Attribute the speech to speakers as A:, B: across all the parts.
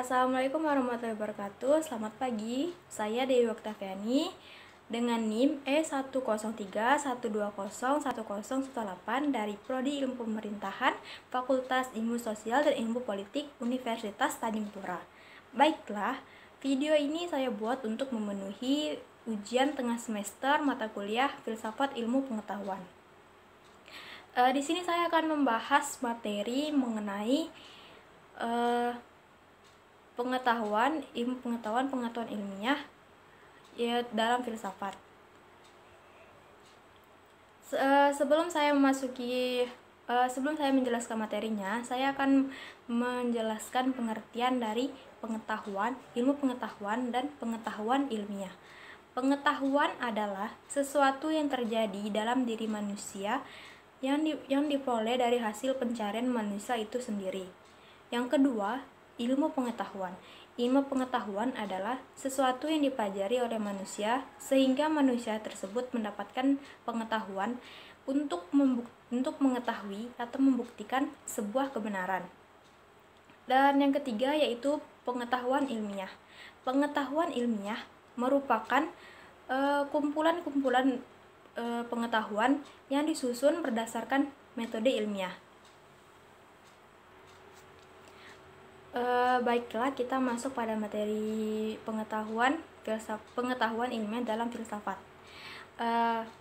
A: Assalamualaikum warahmatullahi wabarakatuh. Selamat pagi. Saya Dewi Oktaviani dengan NIM E10312010018 dari Prodi Ilmu Pemerintahan, Fakultas Ilmu Sosial dan Ilmu Politik, Universitas Tanjung Pura. Baiklah, video ini saya buat untuk memenuhi ujian tengah semester mata kuliah Filsafat Ilmu Pengetahuan. Di sini saya akan membahas materi mengenai pengetahuan ilmiah ya dalam filsafat. Sebelum saya menjelaskan materinya, saya akan menjelaskan pengertian dari pengetahuan, ilmu pengetahuan, dan pengetahuan ilmiah. Pengetahuan adalah sesuatu yang terjadi dalam diri manusia yang diperoleh dari hasil pencarian manusia itu sendiri. Yang kedua, ilmu pengetahuan. Ilmu pengetahuan adalah sesuatu yang dipelajari oleh manusia sehingga manusia tersebut mendapatkan pengetahuan untuk mengetahui atau membuktikan sebuah kebenaran. Dan yang ketiga yaitu pengetahuan ilmiah. Pengetahuan ilmiah merupakan kumpulan-kumpulan pengetahuan yang disusun berdasarkan metode ilmiah. Baiklah, kita masuk pada materi pengetahuan ilmiah dalam filsafat.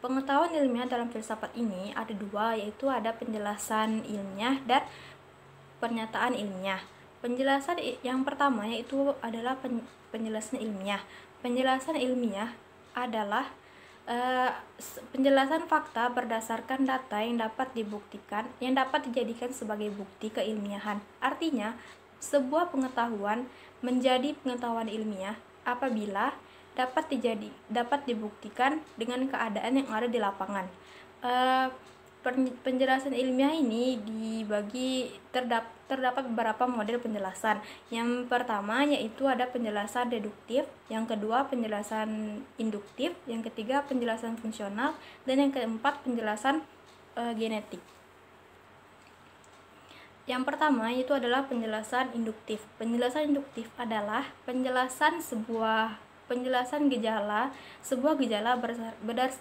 A: Pengetahuan ilmiah dalam filsafat ini ada dua, yaitu ada penjelasan ilmiah dan pernyataan ilmiah. Penjelasan yang pertama yaitu adalah penjelasan ilmiah. Penjelasan ilmiah adalah penjelasan fakta berdasarkan data yang dapat dijadikan sebagai bukti keilmiahan. Artinya, sebuah pengetahuan menjadi pengetahuan ilmiah apabila dapat dibuktikan dengan keadaan yang ada di lapangan. Penjelasan ilmiah ini terdapat beberapa model penjelasan. Yang pertama yaitu ada penjelasan deduktif, yang kedua penjelasan induktif, yang ketiga penjelasan fungsional, dan yang keempat penjelasan genetik. Yang pertama itu adalah penjelasan induktif. Penjelasan induktif adalah penjelasan gejala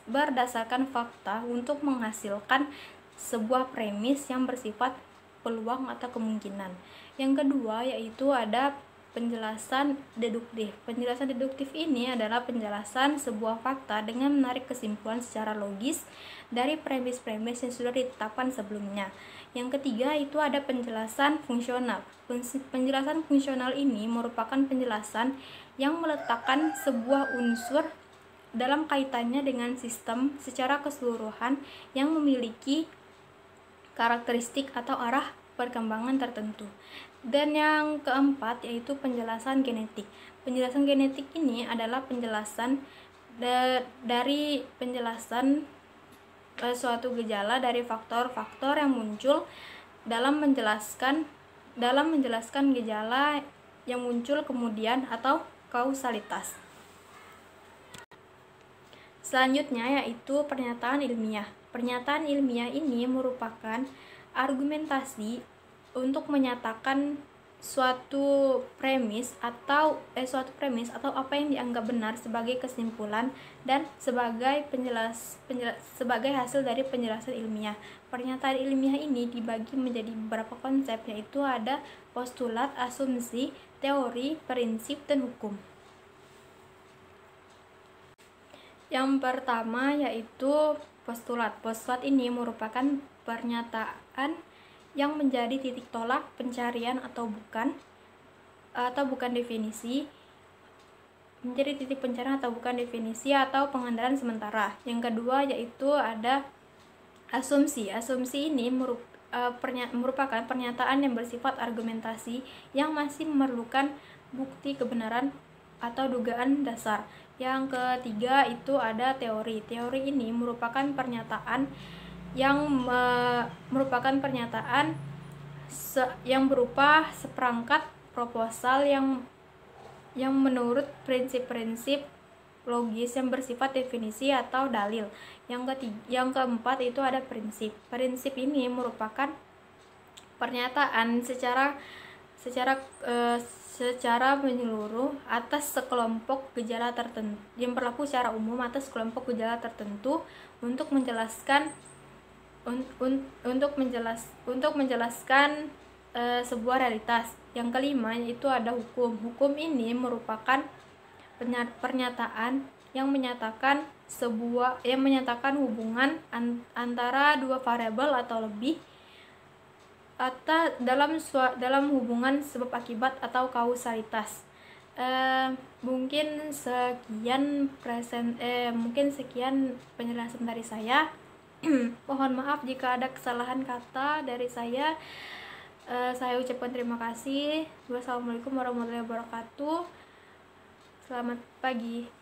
A: berdasarkan fakta untuk menghasilkan sebuah premis yang bersifat peluang atau kemungkinan. Yang kedua yaitu ada penjelasan deduktif. Penjelasan deduktif ini adalah penjelasan sebuah fakta dengan menarik kesimpulan secara logis dari premis-premis yang sudah ditetapkan sebelumnya. Yang ketiga itu ada penjelasan fungsional. Penjelasan fungsional ini merupakan penjelasan yang meletakkan sebuah unsur dalam kaitannya dengan sistem secara keseluruhan yang memiliki karakteristik atau arah perkembangan tertentu. Dan yang keempat yaitu penjelasan genetik. Penjelasan genetik ini adalah penjelasan dari penjelasan suatu gejala dari faktor-faktor yang muncul dalam menjelaskan gejala yang muncul kemudian atau kausalitas. Selanjutnya yaitu pernyataan ilmiah. Pernyataan ilmiah ini merupakan argumentasi untuk menyatakan suatu premis atau apa yang dianggap benar sebagai kesimpulan dan sebagai hasil dari penjelasan ilmiah. Pernyataan ilmiah ini dibagi menjadi beberapa konsep, yaitu ada postulat, asumsi, teori, prinsip, dan hukum. Yang pertama yaitu postulat. Postulat ini merupakan pernyataan yang menjadi titik tolak pencarian atau bukan definisi, menjadi titik pencarian atau bukan definisi atau pengandalan sementara. Yang kedua yaitu ada asumsi. Asumsi ini merupakan pernyataan yang bersifat argumentasi yang masih memerlukan bukti kebenaran atau dugaan dasar. Yang ketiga itu ada teori. Teori ini merupakan pernyataan yang berupa seperangkat proposal yang menurut prinsip-prinsip logis yang bersifat definisi atau dalil. Yang keempat itu ada prinsip. Prinsip ini merupakan pernyataan secara secara menyeluruh atas sekelompok gejala tertentu, yang berlaku secara umum atas kelompok gejala tertentu untuk menjelaskan sebuah realitas. Yang kelima yaitu ada hukum. Hukum ini merupakan pernyataan yang menyatakan hubungan antara dua variabel atau lebih atau dalam hubungan sebab akibat atau kausalitas. Mungkin sekian penjelasan dari saya. Mohon maaf jika ada kesalahan kata dari saya. Saya ucapkan terima kasih. Wassalamualaikum warahmatullahi wabarakatuh. Selamat pagi.